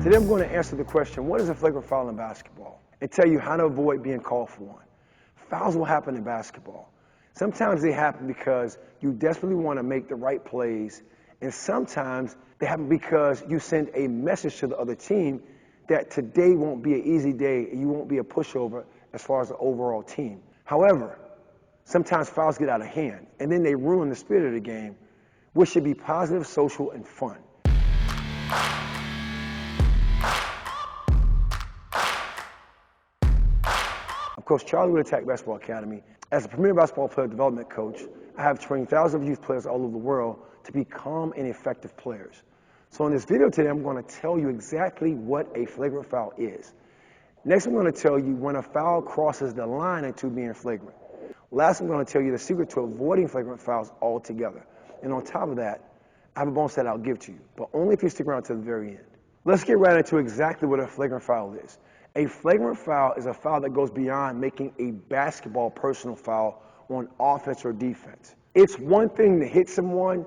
Today I'm going to answer the question, what is a flagrant foul in basketball? And tell you how to avoid being called for one. Fouls will happen in basketball. Sometimes they happen because you desperately want to make the right plays, and sometimes they happen because you send a message to the other team that today won't be an easy day and you won't be a pushover as far as the overall team. However, sometimes fouls get out of hand, and then they ruin the spirit of the game, which should be positive, social, and fun. I'm Coach Charlie with AttackBball Academy. As a premier basketball player development coach, I have trained thousands of youth players all over the world to be calm and effective players. So in this video today, I'm going to tell you exactly what a flagrant foul is. Next, I'm going to tell you when a foul crosses the line into being flagrant. Last, I'm going to tell you the secret to avoiding flagrant fouls altogether. And on top of that, I have a bonus that I'll give to you, but only if you stick around to the very end. Let's get right into exactly what a flagrant foul is. A flagrant foul is a foul that goes beyond making a basketball personal foul on offense or defense. It's one thing to hit someone,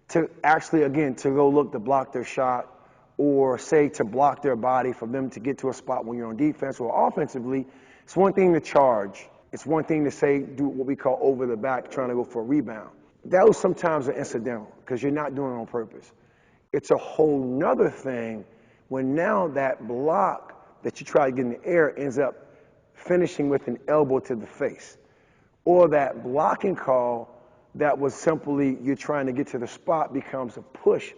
to actually, again, to go look to block their shot, or say to block their body for them to get to a spot when you're on defense or offensively. It's one thing to charge. It's one thing to say, do what we call over the back, trying to go for a rebound. That was sometimes an incidental because you're not doing it on purpose. It's a whole nother thing when now that block that you try to get in the air ends up finishing with an elbow to the face. Or that blocking call that was simply you're trying to get to the spot becomes a push,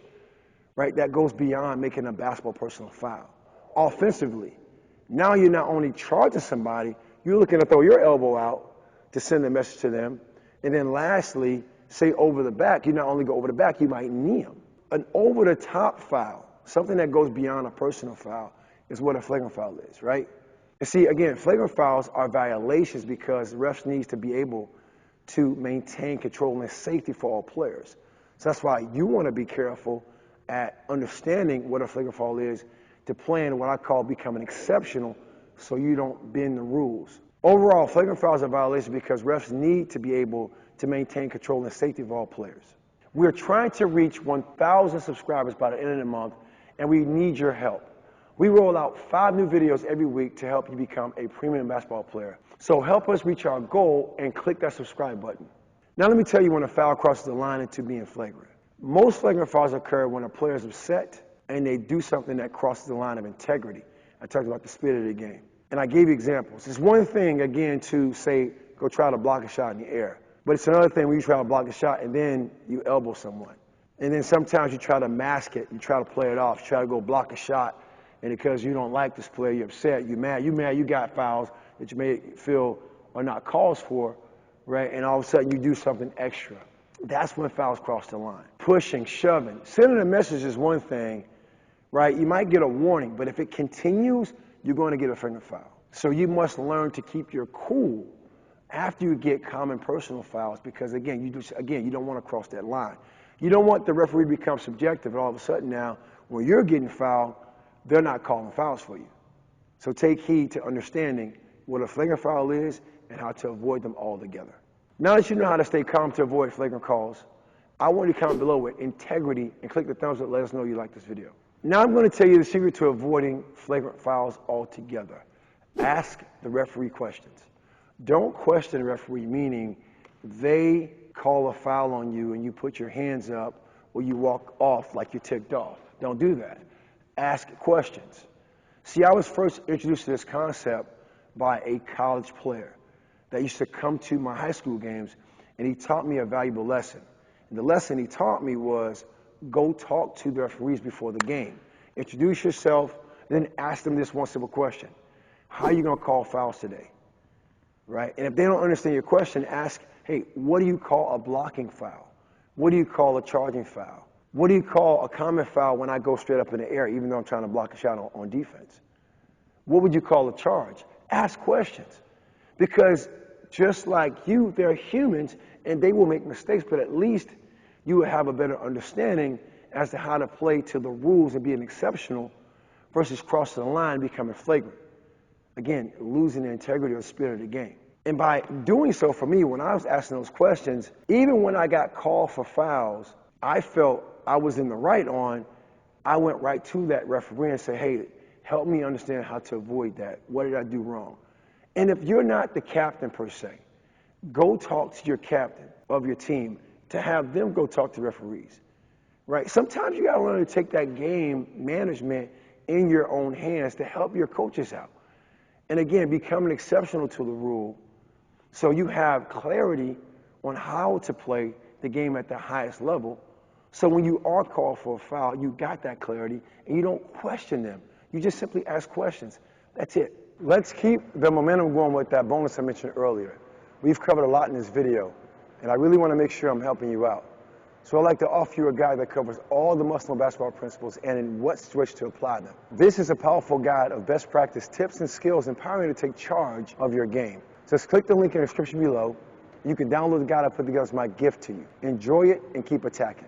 right? That goes beyond making a basketball personal foul. Offensively, now you're not only charging somebody, you're looking to throw your elbow out to send a message to them. And then lastly, say over the back, you not only go over the back, you might knee them. An over-the-top foul, something that goes beyond a personal foul, is what a flagrant foul is, right? And see, again, flagrant fouls are violations because the refs needs to be able to maintain control and safety for all players. So that's why you want to be careful at understanding what a flagrant foul is to plan what I call becoming exceptional so you don't bend the rules. Overall, flagrant fouls are violations because refs need to be able to maintain control and safety of all players. We're trying to reach 1,000 subscribers by the end of the month, and we need your help. We roll out 5 new videos every week to help you become a premium basketball player. So help us reach our goal and click that subscribe button. Now let me tell you when a foul crosses the line into being flagrant. Most flagrant fouls occur when a player is upset and they do something that crosses the line of integrity. I talked about the spirit of the game. And I gave you examples. It's one thing, again, to say, go try to block a shot in the air. But it's another thing when you try to block a shot and then you elbow someone. And then sometimes you try to mask it, you try to play it off, you try to go block a shot, and because you don't like this player, you're upset, you're mad, you got fouls that you may feel are not calls for, right? And all of a sudden you do something extra. That's when fouls cross the line. Pushing, shoving, sending a message is one thing, right? You might get a warning, but if it continues, you're going to get a flagrant foul. So you must learn to keep your cool after you get common personal fouls, because again, you don't want to cross that line. You don't want the referee to become subjective, and all of a sudden now, when you're getting fouled, they're not calling fouls for you. So take heed to understanding what a flagrant foul is and how to avoid them altogether. Now that you know how to stay calm to avoid flagrant calls, I want you to comment below with integrity and click the thumbs up. Let us know you like this video. Now I'm going to tell you the secret to avoiding flagrant fouls altogether. Ask the referee questions. Don't question the referee, meaning they call a foul on you and you put your hands up or you walk off like you're ticked off. Don't do that. Ask questions. See, I was first introduced to this concept by a college player that used to come to my high school games, and he taught me a valuable lesson. And the lesson he taught me was go talk to the referees before the game. Introduce yourself, then ask them this one simple question. How are you going to call fouls today? Right? And if they don't understand your question, ask, hey, what do you call a blocking foul? What do you call a charging foul? What do you call a common foul when I go straight up in the air, even though I'm trying to block a shot on defense? What would you call a charge? Ask questions. Because just like you, they're humans and they will make mistakes, but at least you will have a better understanding as to how to play to the rules and being exceptional versus crossing the line and becoming flagrant. Again, losing the integrity or the spirit of the game. And by doing so, for me, when I was asking those questions, even when I got called for fouls, I felt I was in the right on, I went right to that referee and said, hey, help me understand how to avoid that. What did I do wrong? And if you're not the captain per se, go talk to your captain of your team to have them go talk to referees, right? Sometimes you gotta learn to take that game management in your own hands to help your coaches out. And again, becoming exceptional to the rule so you have clarity on how to play the game at the highest level. So when you are called for a foul, you got that clarity and you don't question them. You just simply ask questions. That's it. Let's keep the momentum going with that bonus I mentioned earlier. We've covered a lot in this video, and I really want to make sure I'm helping you out. So I'd like to offer you a guide that covers all the must-know basketball principles and in what situation to apply them. This is a powerful guide of best practice tips and skills empowering you to take charge of your game. Just click the link in the description below. You can download the guide I put together as my gift to you. Enjoy it and keep attacking.